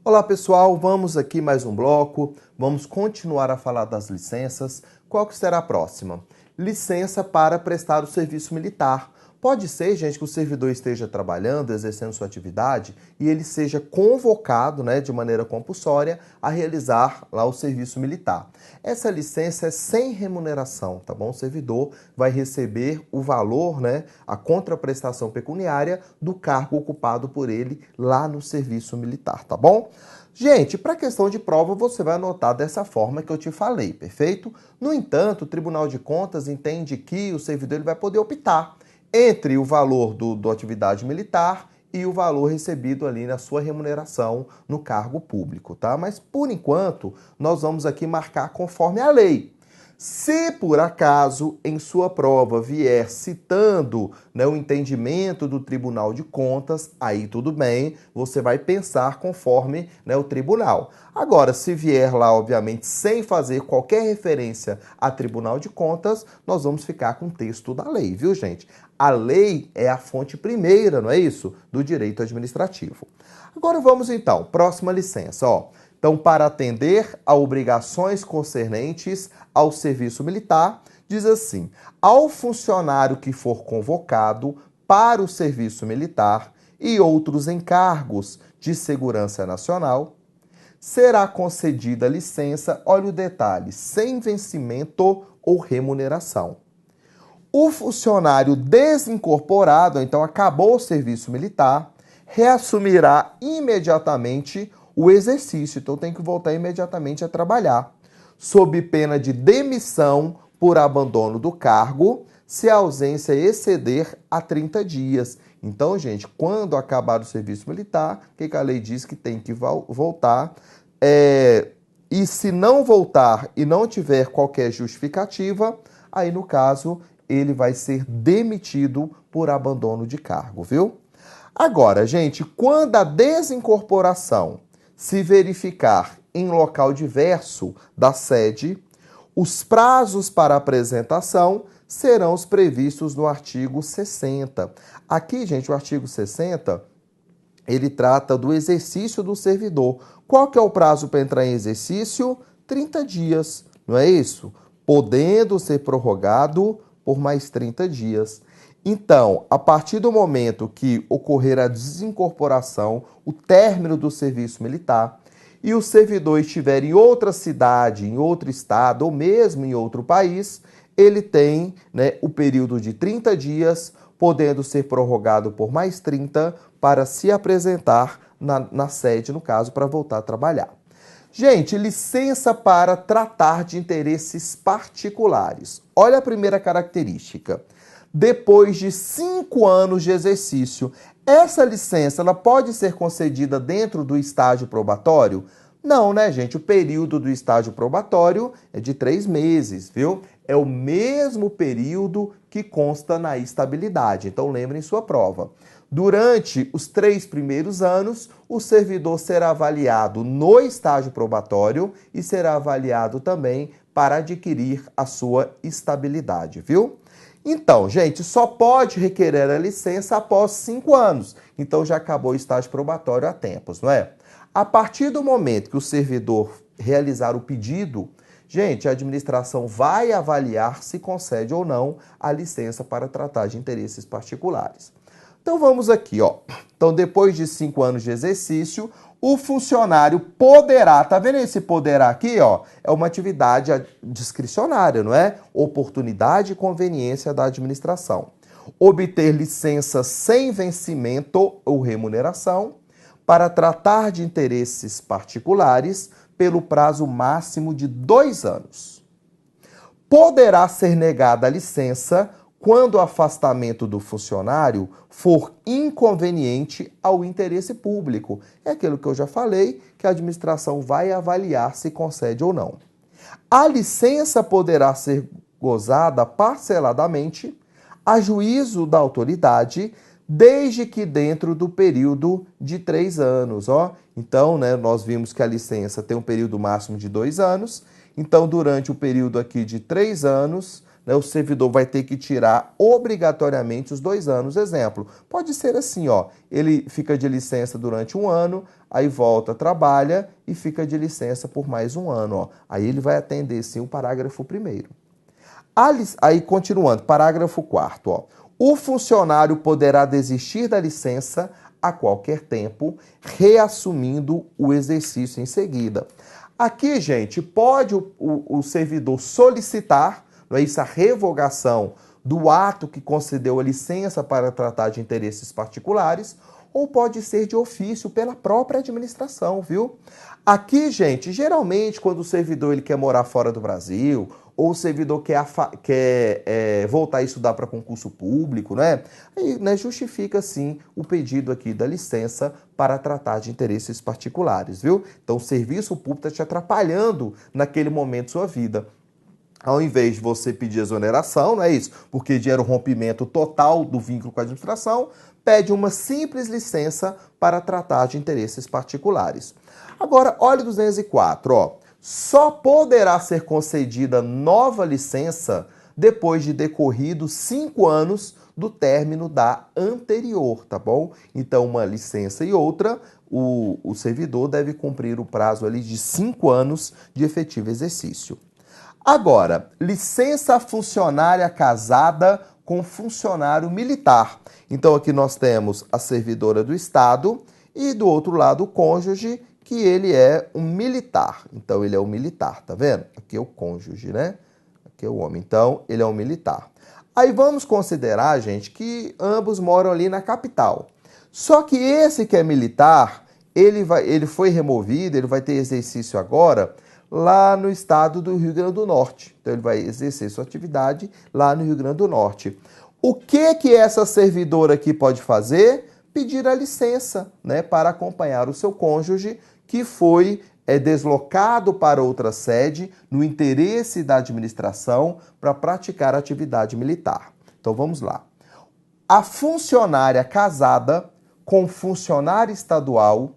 Olá pessoal, vamos aqui mais um bloco, vamos continuar a falar das licenças. Qual que será a próxima? Licença para prestar o serviço militar. Pode ser, gente, que o servidor esteja trabalhando, exercendo sua atividade e ele seja convocado, de maneira compulsória a realizar lá o serviço militar. Essa licença é sem remuneração, tá bom? O servidor vai receber o valor, a contraprestação pecuniária do cargo ocupado por ele lá no serviço militar, tá bom? Gente, para questão de prova, você vai anotar dessa forma que eu te falei, perfeito? No entanto, o Tribunal de Contas entende que o servidor ele vai poder optar entre o valor da atividade militar e o valor recebido ali na sua remuneração no cargo público, tá? Mas, por enquanto, nós vamos aqui marcar conforme a lei. Se, por acaso, em sua prova vier citando o entendimento do Tribunal de Contas, aí tudo bem, você vai pensar conforme o tribunal. Agora, se vier lá, obviamente, sem fazer qualquer referência a Tribunal de Contas, nós vamos ficar com o texto da lei, viu, gente? A lei é a fonte primeira, não é isso? Do direito administrativo. Agora vamos então, próxima licença, ó. Então, para atender a obrigações concernentes ao serviço militar, diz assim: ao funcionário que for convocado para o serviço militar e outros encargos de segurança nacional, será concedida licença, olha o detalhe, sem vencimento ou remuneração. O funcionário desincorporado, então acabou o serviço militar, reassumirá imediatamente o exercício, então tem que voltar imediatamente a trabalhar, sob pena de demissão por abandono do cargo, se a ausência exceder a 30 dias. Então, gente, quando acabar o serviço militar, o que a lei diz que tem que voltar? E se não voltar e não tiver qualquer justificativa, aí no caso ele vai ser demitido por abandono de cargo, viu? Agora, gente, quando a desincorporação se verificar em local diverso da sede, os prazos para apresentação serão os previstos no artigo 60. Aqui, gente, o artigo 60, ele trata do exercício do servidor. Qual que é o prazo para entrar em exercício? 30 dias, não é isso? Podendo ser prorrogado por mais 30 dias. Então, a partir do momento que ocorrer a desincorporação, o término do serviço militar, e o servidor estiver em outra cidade, em outro estado ou mesmo em outro país, ele tem o período de 30 dias, podendo ser prorrogado por mais 30 para se apresentar na sede, no caso, para voltar a trabalhar. Gente, licença para tratar de interesses particulares. Olha a primeira característica. Depois de 5 anos de exercício, essa licença ela pode ser concedida dentro do estágio probatório? Não, né, gente? O período do estágio probatório é de 3 meses, viu? É o mesmo período que consta na estabilidade. Então, lembrem sua prova. Durante os 3 primeiros anos, o servidor será avaliado no estágio probatório e será avaliado também para adquirir a sua estabilidade, viu? Então, gente, só pode requerer a licença após 5 anos. Então, já acabou o estágio probatório há tempos, não é? A partir do momento que o servidor realizar o pedido, gente, a administração vai avaliar se concede ou não a licença para tratar de interesses particulares. Então, vamos aqui, ó. Então, depois de 5 anos de exercício, o funcionário poderá, tá vendo esse poderá aqui, ó? É uma atividade discricionária, não é? Oportunidade e conveniência da administração. Obter licença sem vencimento ou remuneração para tratar de interesses particulares pelo prazo máximo de 2 anos. Poderá ser negada a licença quando o afastamento do funcionário for inconveniente ao interesse público. É aquilo que eu já falei, que a administração vai avaliar se concede ou não. A licença poderá ser gozada parceladamente a juízo da autoridade, desde que dentro do período de 3 anos. Ó. Então, nós vimos que a licença tem um período máximo de 2 anos. Então, durante o período aqui de 3 anos, né, o servidor vai ter que tirar obrigatoriamente os 2 anos. Exemplo, pode ser assim, ó, ele fica de licença durante 1 ano, aí volta, trabalha e fica de licença por mais 1 ano. Ó. Aí ele vai atender, sim, o parágrafo 1º. Aí, continuando, parágrafo 4º, ó. O funcionário poderá desistir da licença a qualquer tempo, reassumindo o exercício em seguida. Aqui, gente, pode o servidor solicitar, não é isso, a revogação do ato que concedeu a licença para tratar de interesses particulares, ou pode ser de ofício pela própria administração, viu? Aqui, gente, geralmente quando o servidor ele quer morar fora do Brasil, ou o servidor quer voltar a estudar para concurso público, né? Aí, né, justifica, sim, o pedido aqui da licença para tratar de interesses particulares, viu? Então, o serviço público está te atrapalhando naquele momento da sua vida. Ao invés de você pedir exoneração, não é isso? Porque gera um rompimento total do vínculo com a administração, pede uma simples licença para tratar de interesses particulares. Agora, olha o 204, ó. Só poderá ser concedida nova licença depois de decorridos 5 anos do término da anterior, tá bom? Então, uma licença e outra, o servidor deve cumprir o prazo ali de 5 anos de efetivo exercício. Agora, licença funcionária casada com funcionário militar. Então, aqui nós temos a servidora do Estado e, do outro lado, o cônjuge, que ele é um militar. Então, ele é um militar, tá vendo? Aqui é o cônjuge, né? Aqui é o homem. Então, ele é um militar. Aí vamos considerar, gente, que ambos moram ali na capital. Só que esse que é militar, ele foi removido, ele vai ter exercício agora lá no estado do Rio Grande do Norte. Então, ele vai exercer sua atividade lá no Rio Grande do Norte. O que essa servidora aqui pode fazer? Pedir a licença, né, para acompanhar o seu cônjuge que foi deslocado para outra sede no interesse da administração para praticar atividade militar. Então, vamos lá. A funcionária casada com funcionário estadual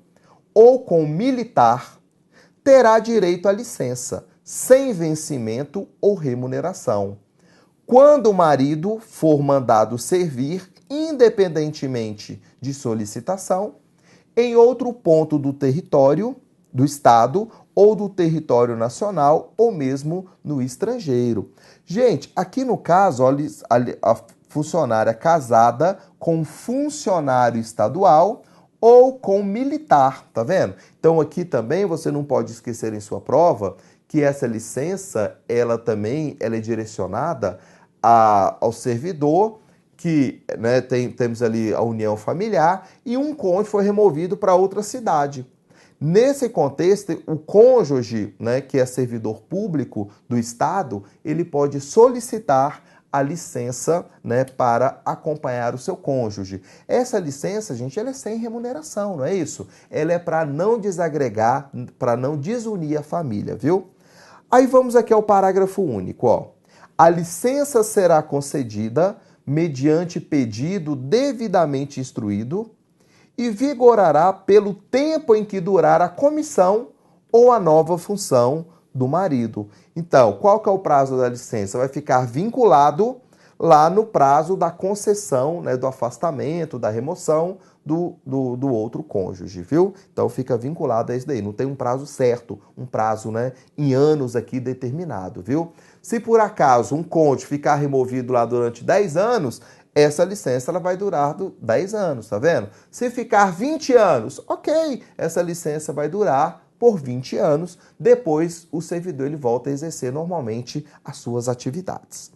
ou com militar terá direito à licença, sem vencimento ou remuneração. Quando o marido for mandado servir, independentemente de solicitação, em outro ponto do território do Estado ou do território nacional ou mesmo no estrangeiro. Gente, aqui no caso, olha, a funcionária casada com funcionário estadual ou com militar, tá vendo? Então aqui também você não pode esquecer em sua prova que essa licença, ela é direcionada ao servidor que, né, temos ali a união familiar e um cônjuge foi removido para outra cidade. Nesse contexto, o cônjuge, né, que é servidor público do Estado, ele pode solicitar a licença, né, para acompanhar o seu cônjuge. Essa licença, gente, ela é sem remuneração, não é isso? Ela é para não desagregar, para não desunir a família, viu? Aí vamos aqui ao parágrafo único, ó. A licença será concedida mediante pedido devidamente instruído e vigorará pelo tempo em que durar a comissão ou a nova função do marido. Então, qual que é o prazo da licença? Vai ficar vinculado lá no prazo da concessão, né, do afastamento, da remoção do outro cônjuge, viu? Então, fica vinculado a isso daí. Não tem um prazo certo, um prazo, né, em anos aqui determinado, viu? Se por acaso um cônjuge ficar removido lá durante 10 anos, essa licença ela vai durar 10 anos, tá vendo? Se ficar 20 anos, ok, essa licença vai durar por 20 anos. Depois, o servidor ele volta a exercer normalmente as suas atividades.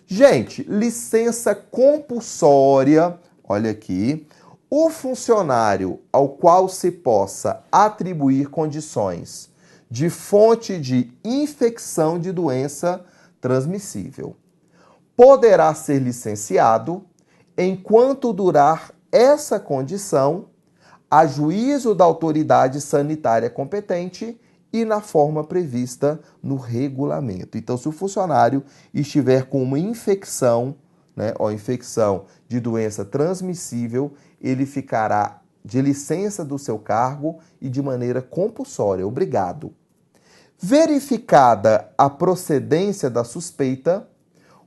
Gente, licença compulsória, olha aqui. O funcionário ao qual se possa atribuir condições de fonte de infecção de doença transmissível poderá ser licenciado enquanto durar essa condição, a juízo da autoridade sanitária competente e na forma prevista no regulamento. Então, se o funcionário estiver com uma infecção, né, ou infecção de doença transmissível, ele ficará de licença do seu cargo e de maneira compulsória, obrigado. Verificada a procedência da suspeita,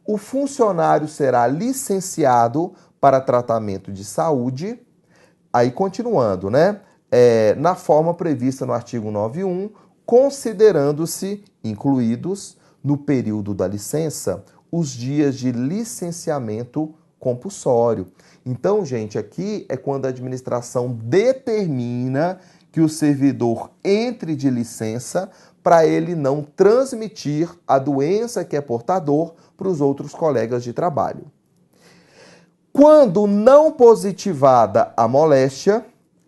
o funcionário será licenciado para tratamento de saúde. Aí, continuando, né? Na forma prevista no artigo 9.1, considerando-se incluídos no período da licença os dias de licenciamento compulsório. Então, gente, aqui é quando a administração determina que o servidor entre de licença para ele não transmitir a doença que é portador para os outros colegas de trabalho. Quando não positivada a moléstia,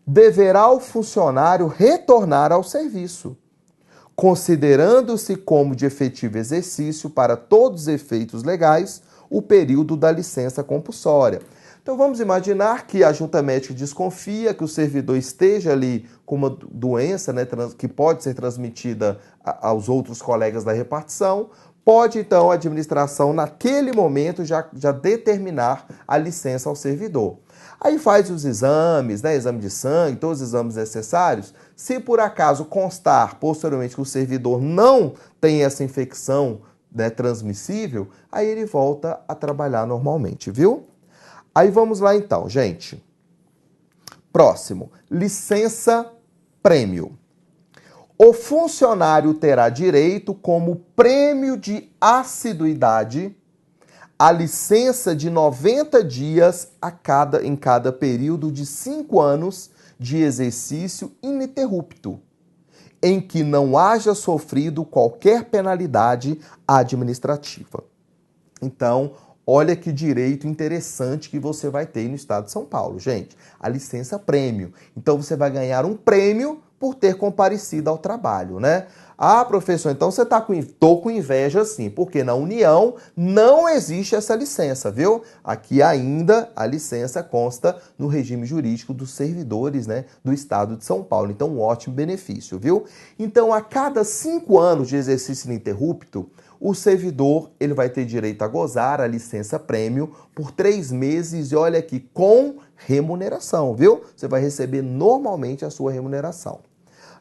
deverá o funcionário retornar ao serviço, considerando-se como de efetivo exercício para todos os efeitos legais o período da licença compulsória. Então vamos imaginar que a junta médica desconfia que o servidor esteja ali com uma doença, né, que pode ser transmitida aos outros colegas da repartição. Pode, então, a administração, naquele momento, já determinar a licença ao servidor. Aí faz os exames, né, exame de sangue, todos os exames necessários. Se por acaso constar posteriormente que o servidor não tem essa infecção, né, transmissível, aí ele volta a trabalhar normalmente, viu? Aí vamos lá então, gente. Próximo, licença prêmio. O funcionário terá direito, como prêmio de assiduidade, a licença de 90 dias em cada período de 5 anos de exercício ininterrupto, em que não haja sofrido qualquer penalidade administrativa. Então, olha que direito interessante que você vai ter no estado de São Paulo, gente. A licença prêmio. Então, você vai ganhar um prêmio por ter comparecido ao trabalho, né? Ah, professor, então você tô com inveja sim, porque na União não existe essa licença, viu? Aqui ainda a licença consta no regime jurídico dos servidores, né, do estado de São Paulo. Então, um ótimo benefício, viu? Então, a cada 5 anos de exercício ininterrupto, o servidor ele vai ter direito a gozar a licença prêmio por 3 meses e olha aqui, com remuneração, viu? Você vai receber normalmente a sua remuneração.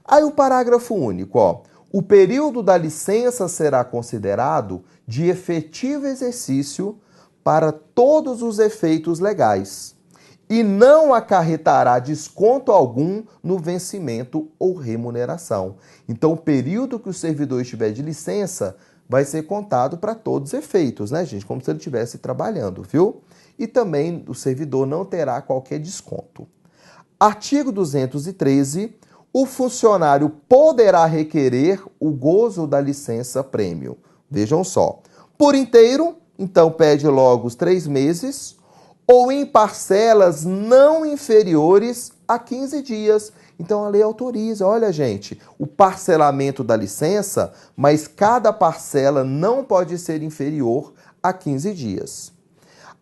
Aí o parágrafo único, ó. O período da licença será considerado de efetivo exercício para todos os efeitos legais e não acarretará desconto algum no vencimento ou remuneração. Então, o período que o servidor estiver de licença vai ser contado para todos os efeitos, né, gente? Como se ele estivesse trabalhando, viu? E também o servidor não terá qualquer desconto. Artigo 213. O funcionário poderá requerer o gozo da licença prêmio. Vejam só. Por inteiro, então pede logo os 3 meses, ou em parcelas não inferiores a 15 dias. Então a lei autoriza, olha gente, o parcelamento da licença, mas cada parcela não pode ser inferior a 15 dias.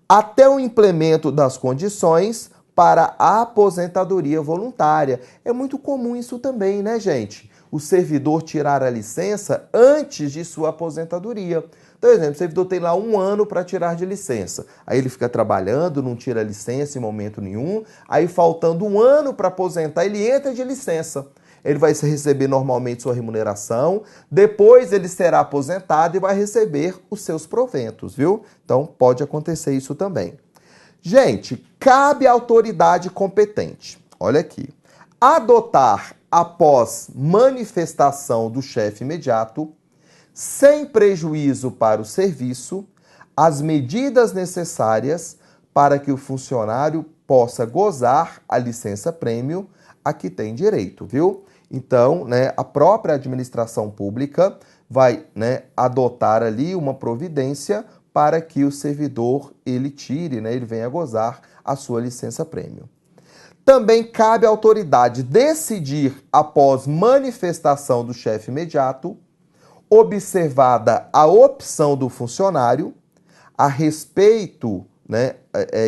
Até o implemento das condições para a aposentadoria voluntária. É muito comum isso também, né, gente? O servidor tirar a licença antes de sua aposentadoria. Então, por exemplo, o servidor tem lá 1 ano para tirar de licença. Aí ele fica trabalhando, não tira licença em momento nenhum. Aí, faltando 1 ano para aposentar, ele entra de licença. Ele vai receber normalmente sua remuneração. Depois ele será aposentado e vai receber os seus proventos, viu? Então, pode acontecer isso também. Gente, cabe à autoridade competente, olha aqui, adotar após manifestação do chefe imediato, sem prejuízo para o serviço, as medidas necessárias para que o funcionário possa gozar a licença prêmio a que tem direito, viu? Então, né, a própria administração pública vai, né, adotar ali uma providência para que o servidor ele tire, né, ele venha gozar a sua licença prêmio. Também cabe à autoridade decidir, após manifestação do chefe imediato, observada a opção do funcionário, a respeito, né,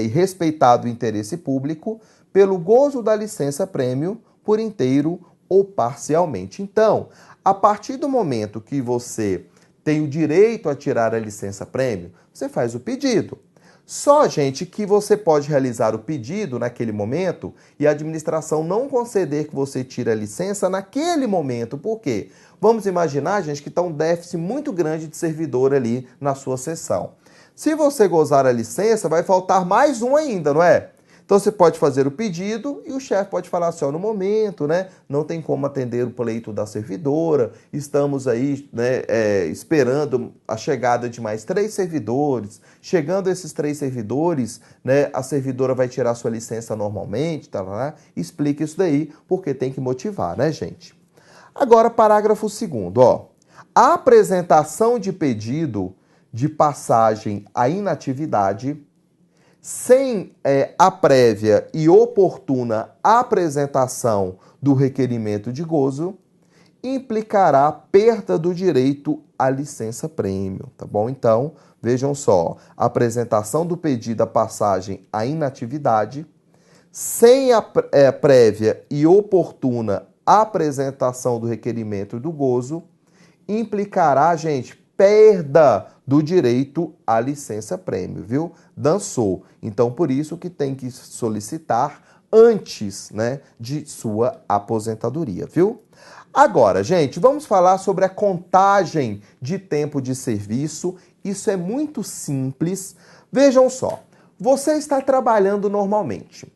e respeitado o interesse público, pelo gozo da licença prêmio por inteiro ou parcialmente. Então, a partir do momento que você tem o direito a tirar a licença prêmio, você faz o pedido. Só, gente, que você pode realizar o pedido naquele momento e a administração não conceder que você tire a licença naquele momento. Por quê? Vamos imaginar, gente, que está um déficit muito grande de servidor ali na sua seção. Se você gozar a licença, vai faltar mais um ainda, não é? Então você pode fazer o pedido e o chefe pode falar assim, ó, no momento, né, não tem como atender o pleito da servidora, estamos aí, né, esperando a chegada de mais 3 servidores. Chegando esses 3 servidores, né, a servidora vai tirar sua licença normalmente, tá lá, explica isso daí, porque tem que motivar, né, gente? Agora, parágrafo 2º, ó. A apresentação de pedido de passagem à inatividade sem a prévia e oportuna apresentação do requerimento de gozo, implicará perda do direito à licença-prêmio, tá bom? Então, vejam só, apresentação do pedido à passagem à inatividade, sem a prévia e oportuna apresentação do requerimento do gozo, implicará, gente, perda do direito à licença-prêmio, viu? Dançou. Então, por isso que tem que solicitar antes, né, de sua aposentadoria, viu? Agora, gente, vamos falar sobre a contagem de tempo de serviço. Isso é muito simples. Vejam só, você está trabalhando normalmente.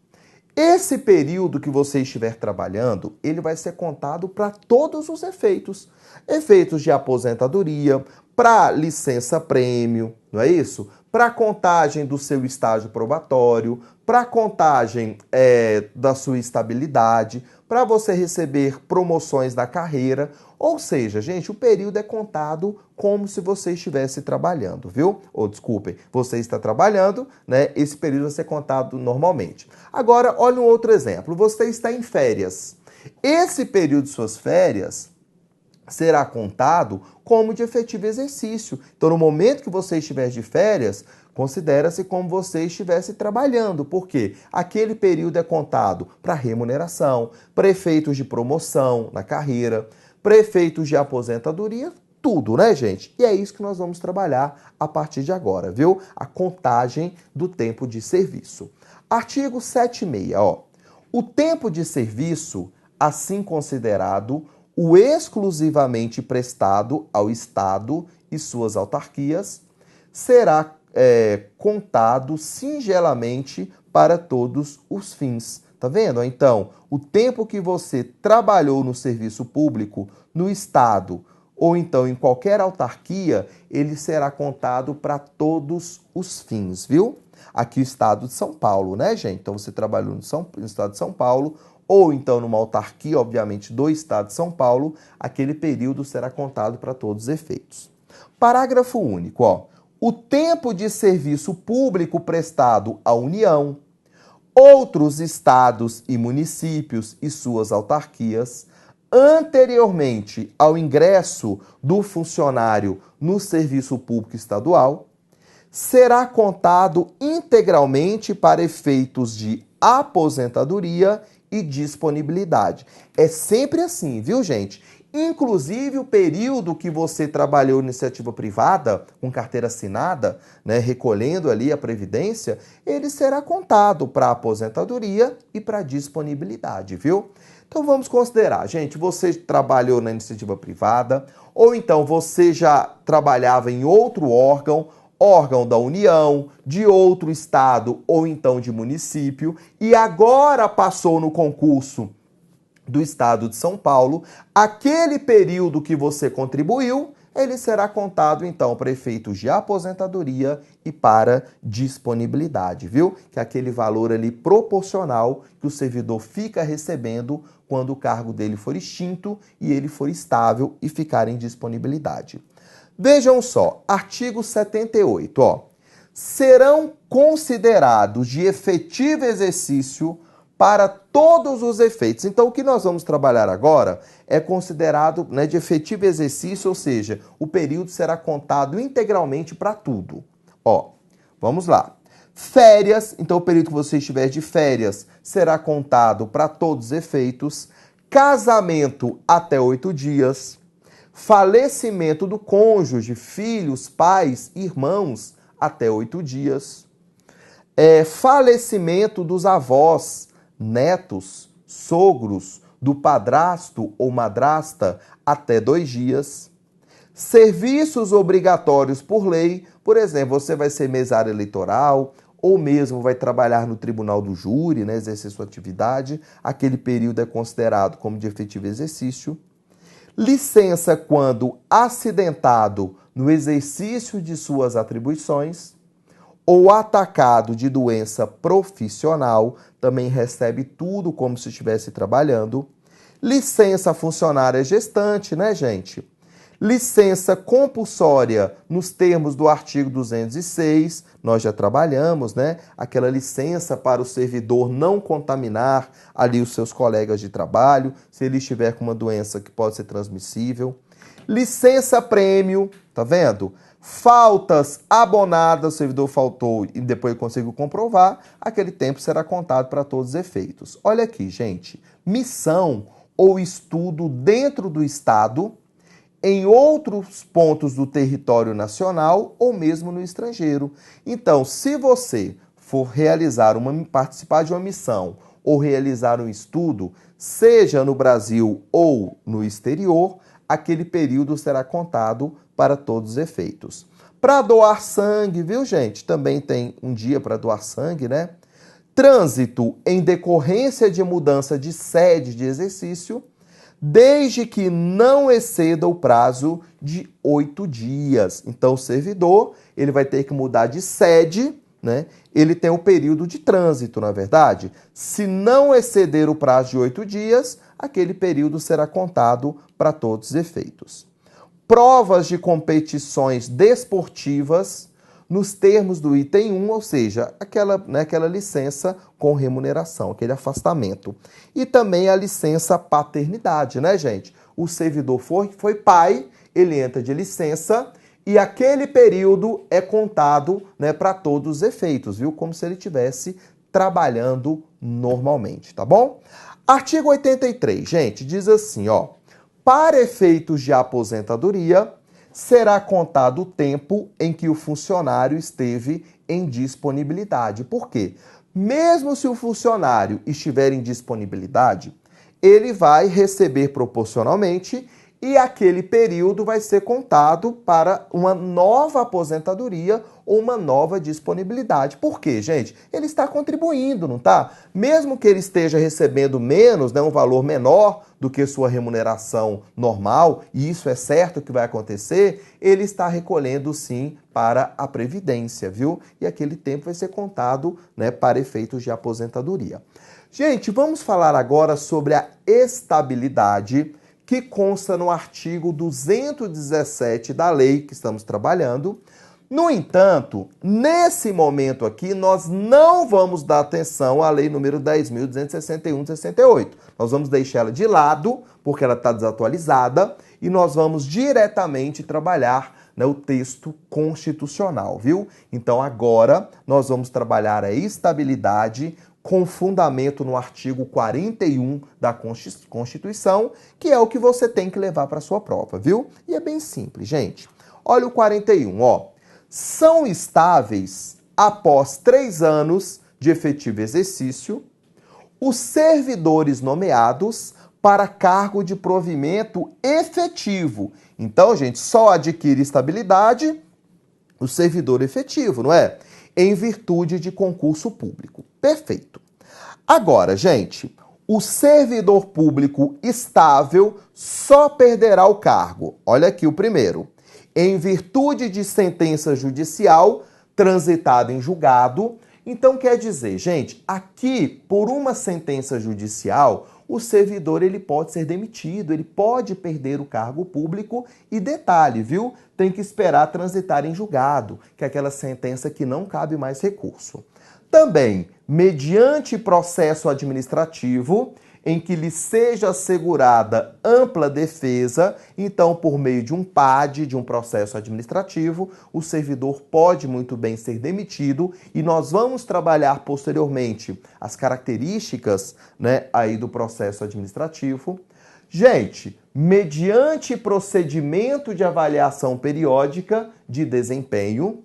Esse período que você estiver trabalhando, ele vai ser contado para todos os efeitos. Efeitos de aposentadoria, para licença-prêmio, não é isso? Para contagem do seu estágio probatório, para contagem da sua estabilidade, para você receber promoções da carreira. Ou seja, gente, o período é contado como se você estivesse trabalhando, viu? Ou desculpem, você está trabalhando, né? Esse período vai ser contado normalmente. Agora, olha um outro exemplo. Você está em férias. Esse período de suas férias será contado como de efetivo exercício. Então, no momento que você estiver de férias, considera-se como você estivesse trabalhando, porque aquele período é contado para remuneração, para efeitos de promoção na carreira, para efeitos de aposentadoria, tudo, né, gente? E é isso que nós vamos trabalhar a partir de agora, viu? A contagem do tempo de serviço. Artigo 76, ó. O tempo de serviço, assim considerado, o exclusivamente prestado ao Estado e suas autarquias, será contado singelamente para todos os fins. Tá vendo? Então, o tempo que você trabalhou no serviço público, no Estado ou então em qualquer autarquia, ele será contado para todos os fins, viu? Aqui o Estado de São Paulo, né, gente? Então, você trabalhou no Estado de São Paulo, ou então numa autarquia, obviamente, do Estado de São Paulo, aquele período será contado para todos os efeitos. Parágrafo único, ó. O tempo de serviço público prestado à União, outros estados e municípios e suas autarquias, anteriormente ao ingresso do funcionário no serviço público estadual, será contado integralmente para efeitos de aposentadoria e disponibilidade. É sempre assim, viu, gente? Inclusive o período que você trabalhou em iniciativa privada, com carteira assinada, né, recolhendo ali a previdência, ele será contado para aposentadoria e para disponibilidade, viu? Então vamos considerar, gente, você trabalhou na iniciativa privada, ou então você já trabalhava em outro órgão da União, de outro estado ou então de município, e agora passou no concurso do Estado de São Paulo, aquele período que você contribuiu, ele será contado então para efeitos de aposentadoria e para disponibilidade, viu? Que é aquele valor ali proporcional que o servidor fica recebendo quando o cargo dele for extinto e ele for estável e ficar em disponibilidade. Vejam só, artigo 78, ó. Serão considerados de efetivo exercício para todos os efeitos. Então, o que nós vamos trabalhar agora é considerado, né, de efetivo exercício, ou seja, o período será contado integralmente para tudo. Ó, vamos lá. Férias, então o período que você estiver de férias será contado para todos os efeitos. Casamento até 8 dias. Falecimento do cônjuge, filhos, pais, irmãos, até 8 dias. Falecimento dos avós, netos, sogros, do padrasto ou madrasta, até 2 dias. Serviços obrigatórios por lei Por exemplo, você vai ser mesário eleitoral, ou mesmo vai trabalhar no tribunal do júri, né, exercer sua atividade, aquele período é considerado como de efetivo exercício. Licença quando acidentado no exercício de suas atribuições, ou atacado de doença profissional, também recebe tudo como se estivesse trabalhando. Licença funcionária gestante, né, gente? Licença compulsória nos termos do artigo 206, nós já trabalhamos, né? Aquela licença para o servidor não contaminar ali os seus colegas de trabalho, se ele estiver com uma doença que pode ser transmissível. Licença prêmio, tá vendo? Faltas abonadas, o servidor faltou e depois conseguiu comprovar, aquele tempo será contado para todos os efeitos. Olha aqui, gente, missão ou estudo dentro do Estado, em outros pontos do território nacional ou mesmo no estrangeiro. Então, se você for participar de uma missão ou realizar um estudo, seja no Brasil ou no exterior, aquele período será contado para todos os efeitos. Para doar sangue, viu, gente? Também tem um dia para doar sangue, né? Trânsito em decorrência de mudança de sede de exercício, desde que não exceda o prazo de 8 dias. Então, o servidor, ele vai ter que mudar de sede, né? Ele tem um período de trânsito, na verdade. Se não exceder o prazo de 8 dias, aquele período será contado para todos os efeitos. Provas de competições desportivas nos termos do item 1, ou seja, aquela licença com remuneração, aquele afastamento. E também a licença paternidade, né, gente? O servidor foi pai, ele entra de licença e aquele período é contado, né, para todos os efeitos, viu? Como se ele estivesse trabalhando normalmente, tá bom? Artigo 83, gente, diz assim, ó. Para efeitos de aposentadoria, será contado o tempo em que o funcionário esteve em disponibilidade. Por quê? Mesmo se o funcionário estiver em disponibilidade, ele vai receber proporcionalmente e aquele período vai ser contado para uma nova aposentadoria ou uma nova disponibilidade. Por quê, gente? Ele está contribuindo, não está? Mesmo que ele esteja recebendo menos, né, um valor menor do que sua remuneração normal, e isso é certo que vai acontecer, ele está recolhendo sim para a Previdência, viu? E aquele tempo vai ser contado, né, para efeitos de aposentadoria. Gente, vamos falar agora sobre a estabilidade que consta no artigo 217 da lei que estamos trabalhando. No entanto, nesse momento aqui, nós não vamos dar atenção à lei número 10.261 de 68. Nós vamos deixar ela de lado, porque ela está desatualizada, e nós vamos diretamente trabalhar, né, o texto constitucional, viu? Então, agora, nós vamos trabalhar a estabilidade com fundamento no artigo 41 da Constituição, que é o que você tem que levar para a sua prova, viu? E é bem simples, gente. Olha o 41, ó. São estáveis, após 3 anos de efetivo exercício, os servidores nomeados para cargo de provimento efetivo. Então, gente, só adquire estabilidade o servidor efetivo, não é? Em virtude de concurso público. Perfeito. Agora, gente, o servidor público estável só perderá o cargo. Olha aqui o primeiro. Em virtude de sentença judicial transitada em julgado. Então, quer dizer, gente, aqui, por uma sentença judicial, o servidor ele pode ser demitido, ele pode perder o cargo público e detalhe, viu? Tem que esperar transitar em julgado, que é aquela sentença que não cabe mais recurso. Também, mediante processo administrativo, em que lhe seja assegurada ampla defesa, então, por meio de um PAD, de um processo administrativo, o servidor pode muito bem ser demitido e nós vamos trabalhar posteriormente as características, né, aí do processo administrativo. Gente, mediante procedimento de avaliação periódica de desempenho.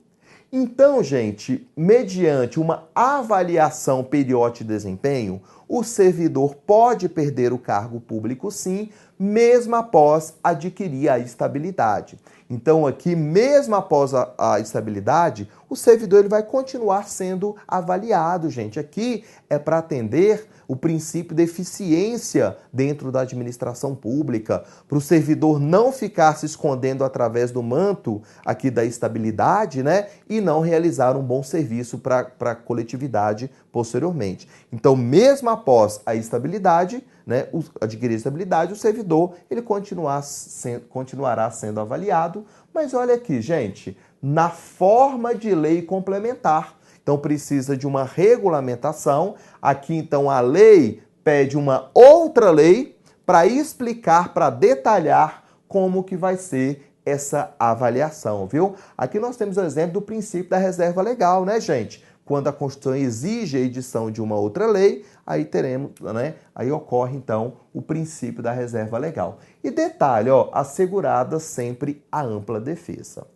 Então, gente, mediante uma avaliação periódica de desempenho, o servidor pode perder o cargo público sim, mesmo após adquirir a estabilidade. Então aqui, mesmo após a estabilidade, o servidor ele vai continuar sendo avaliado, gente. Aqui é para atender o princípio de eficiência dentro da administração pública, para o servidor não ficar se escondendo através do manto aqui da estabilidade, né, e não realizar um bom serviço para a coletividade posteriormente. Então, mesmo após a estabilidade, né, adquirir estabilidade, o servidor ele continuará sendo avaliado, mas olha aqui, gente, na forma de lei complementar. Então, precisa de uma regulamentação. Aqui, então, a lei pede uma outra lei para explicar, para detalhar como que vai ser essa avaliação, viu? Aqui nós temos o exemplo do princípio da reserva legal, né, gente? Quando a Constituição exige a edição de uma outra lei, aí teremos, né? Aí ocorre, então, o princípio da reserva legal. E detalhe, ó, assegurada sempre a ampla defesa.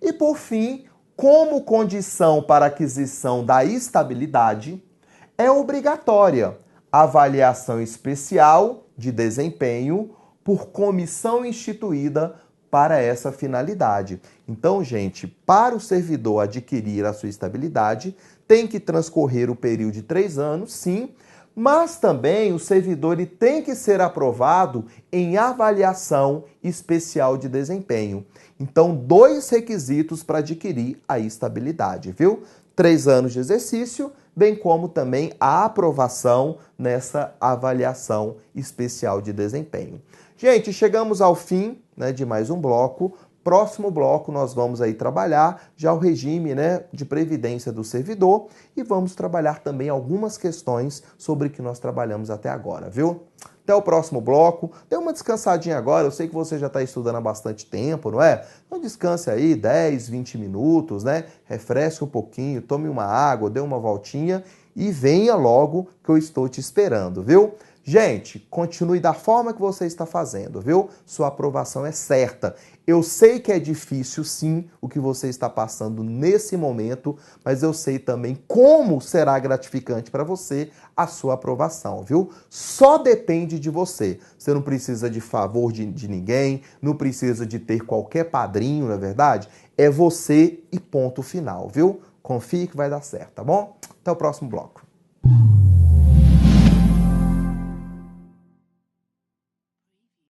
E, por fim, como condição para aquisição da estabilidade, é obrigatória a avaliação especial de desempenho por comissão instituída para essa finalidade. Então, gente, para o servidor adquirir a sua estabilidade, tem que transcorrer o período de 3 anos, sim, mas também o servidor ele tem que ser aprovado em avaliação especial de desempenho. Então, 2 requisitos para adquirir a estabilidade, viu? 3 anos de exercício, bem como também a aprovação nessa avaliação especial de desempenho. Gente, chegamos ao fim, né, de mais um bloco. Próximo bloco nós vamos aí trabalhar já o regime, né, de previdência do servidor e vamos trabalhar também algumas questões sobre o que nós trabalhamos até agora, viu? Até o próximo bloco. Dê uma descansadinha agora, eu sei que você já está estudando há bastante tempo, não é? Então descanse aí 10, 20 minutos, né? Refresque um pouquinho, tome uma água, dê uma voltinha e venha logo que eu estou te esperando, viu? Gente, continue da forma que você está fazendo, viu? Sua aprovação é certa. Eu sei que é difícil, sim, o que você está passando nesse momento, mas eu sei também como será gratificante para você a sua aprovação, viu? Só depende de você. Você não precisa de favor de ninguém, não precisa de ter qualquer padrinho, não é verdade? É você e ponto final, viu? Confie que vai dar certo, tá bom? Até o próximo bloco.